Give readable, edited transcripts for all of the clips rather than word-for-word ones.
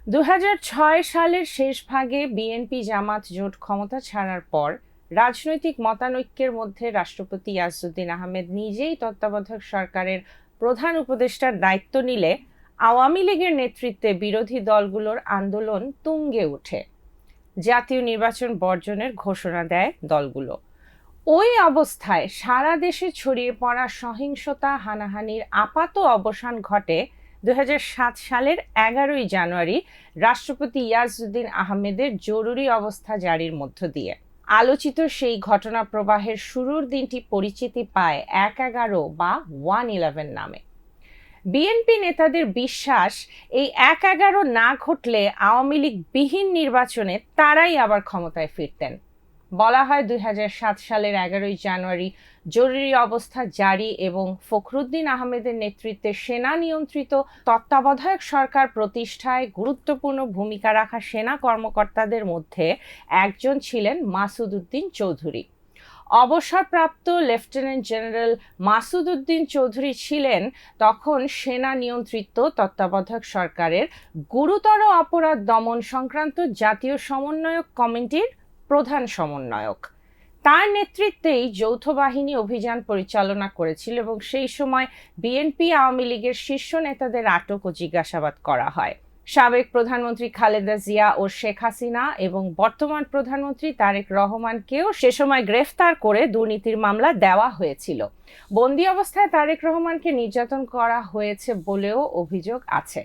2006 সালের শেষ ভাগে বিএনপি জামাত জোট ক্ষমতা ছাড়ার পর রাজনৈতিক মতানৈক্যের মধ্যে রাষ্ট্রপতি ইয়াজউদ্দিন আহমেদ নিজেই তত্ত্বাবধায়ক সরকারের প্রধান উপদেষ্টার দায়িত্ব নিলে আওয়ামী লীগের নেতৃত্বে বিরোধী দলগুলোর আন্দোলন তুঙ্গে ওঠে। জাতীয় নির্বাচন বর্জনের ঘোষণা দেয় দলগুলো। ওই অবস্থায় সারা দেশে ছড়িয়ে পড়া সহিংসতা হানাহানির আপাত অবসান ঘটে 2007 সালের 11ই জানুয়ারি রাষ্ট্রপতি ইয়াজউদ্দিন আহমেদের জরুরি অবস্থা জারির মধ্য দিয়ে। আলোচিত সেই ঘটনা প্রবাহের শুরুর দিনটি পরিচিতি পায় 1/11 বা 1/11 নামে। বিএনপি নেতাদের বিশ্বাস, এই 1/11 না ঘটলে আওয়ামী লীগ বিহীন নির্বাচনে তারাই আবার ক্ষমতায় ফিরতেন। বলা হয় 2007 সালের 11ই জানুয়ারি জরুরি অবস্থা জারি এবং ফখরুদ্দিন আহমেদের নেতৃত্বে সেনা নিয়ন্ত্রিত তত্ত্বাবধায়ক সরকার প্রতিষ্ঠায় গুরুত্বপূর্ণ ভূমিকা রাখা সেনা কর্মকর্তাদের মধ্যে একজন ছিলেন মাসুদ উদ্দিন চৌধুরী। অবসরপ্রাপ্ত লেফটেন্যান্ট জেনারেল মাসুদ উদ্দিন চৌধুরী ছিলেন তখন সেনা নিয়ন্ত্রিত তত্ত্বাবধায়ক সরকারের গুরুতর অপরাধ দমন সংক্রান্ত জাতীয় সমন্বয়ক কমিটির প্রধান সমন্বয়ক। তার নেতৃত্বেই যৌথ বাহিনী অভিযান পরিচালনা করেছিল এবং সেই সময় বিএনপি আওয়ামী লীগের শীর্ষ নেতাদের আটক ও জিজ্ঞাসাবাদ করা হয়। সাবেক প্রধানমন্ত্রী খালেদা জিয়া ও শেখ হাসিনা এবং বর্তমান প্রধানমন্ত্রী তারেক রহমানকেও সে সময় গ্রেফতার করে দুর্নীতির মামলা দেওয়া হয়েছিল। বন্দি অবস্থায় তারেক রহমানকে নির্যাতন করা হয়েছে বলেও অভিযোগ আছে।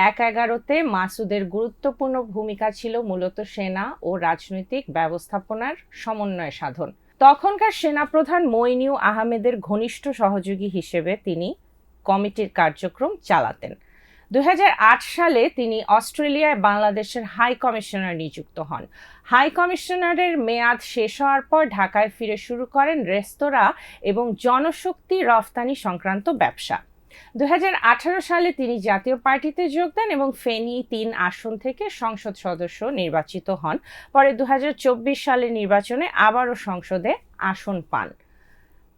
1/11-তে মাসুদের গুরুত্বপূর্ণ ভূমিকা ছিল মূলত সেনা ও রাজনৈতিক ব্যবস্থাপনার সমন্বয় সাধন। তখনকার সেনাপ্রধান মইনুল আহমেদের ঘনিষ্ঠ সহযোগী হিসেবে তিনি কমিটির কার্যক্রম চালাতেন। 2008 সালে তিনি অস্ট্রেলিয়ায় বাংলাদেশের হাই কমিশনার নিযুক্ত হন। হাই কমিশনারের মেয়াদ শেষ হওয়ার পর ঢাকায় ফিরে শুরু করেন রেস্তোরাঁ এবং জনশক্তি রফতানি সংক্রান্ত ব্যবসা। 2018 সালে তিনি জাতীয় পার্টিতে যোগ দেন এবং ফেনী 3 আসন থেকে সংসদ সদস্য নির্বাচিত হন। পরে 2024 সালের নির্বাচনে আবারও সংসদে আসন পান।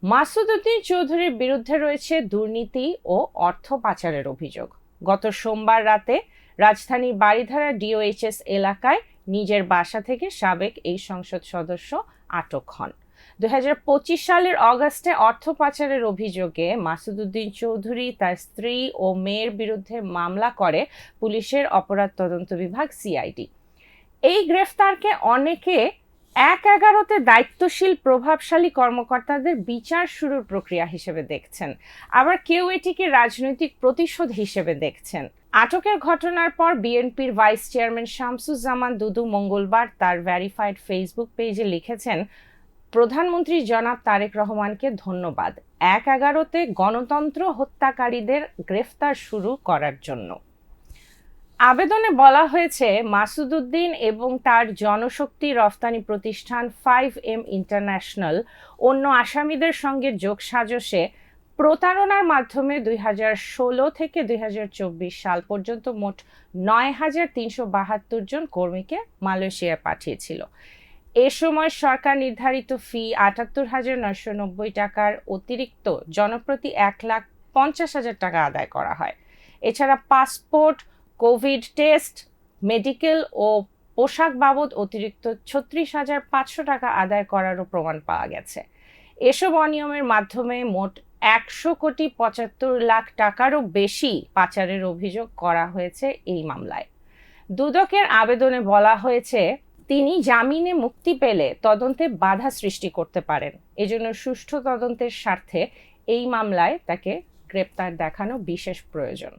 মাসুদ উদ্দিন চৌধুরীর বিরুদ্ধে রয়েছে দুর্নীতি ও অর্থ পাচারের অভিযোগ। গত সোমবার রাতে রাজধানীর বারিধারা ডিওএইচএস এলাকায় নিজের বাসা থেকে সাবেক এই সংসদ সদস্য আটক হন। 2025 সালের অগাস্টে অর্থ পাচারের অভিযোগে মাসুদ উদ্দিন চৌধুরী তার স্ত্রী ও মেয়ের বিরুদ্ধে মামলা করে পুলিশের অপরাধ তদন্ত বিভাগ সিআইডি। এই গ্রেফতারকে অনেকে 1/11-তে দায়িত্বশীল প্রভাবশালী কর্মকর্তাদের বিচার শুরুর প্রক্রিয়া হিসেবে দেখছেন, আবার কেউ এটিকে রাজনৈতিক প্রতিশোধ হিসেবে দেখছেন। আটকের ঘটনার পর বিএনপির ভাইস চেয়ারম্যান শামসুজ্জামান দুদু মঙ্গলবার তার ভেরিফাইড ফেসবুক পেজে লিখেছেন, প্রধানমন্ত্রী জনাব তারেক রহমানকে ধন্যবাদ 1/11-তে গণতন্ত্র হত্যাকারীদের গ্রেফতার শুরু করার জন্য। আবেদনে বলা হয়েছে মাসুদ উদ্দিন এবং তার জনশক্তি রফতানি প্রতিষ্ঠান 5M ইন্টারন্যাশনাল অন্য আসামিদের সঙ্গে যোগসাজশে প্রতারণার মাধ্যমে 2016 থেকে 2024 সাল পর্যন্ত মোট 9,372 জন কর্মীকে মালয়েশিয়ায় পাঠিয়েছিল। এ সময় সরকার নির্ধারিত ফি 78,990 টাকার অতিরিক্ত জনপ্রতি 1,50,000 টাকা আদায় করা হয়। এছাড়া পাসপোর্ট, কোভিড টেস্ট, মেডিকেল ও পোশাক বাবদ অতিরিক্ত 36,500 টাকা আদায় করারও প্রমাণ পাওয়া গেছে। এসব অনিয়মের মাধ্যমে মোট 100,75,00,000 টাকারও বেশি পাচারের অভিযোগ করা হয়েছে এই মামলায়। দুদকের আবেদনে বলা হয়েছে, তিনি জামিনে মুক্তি পেলে তদন্তে বাধা সৃষ্টি করতে পারেন। এজন্য সুষ্ঠু তদন্তের স্বার্থে এই মামলায় তাকে গ্রেপ্তার দেখানো বিশেষ প্রয়োজন।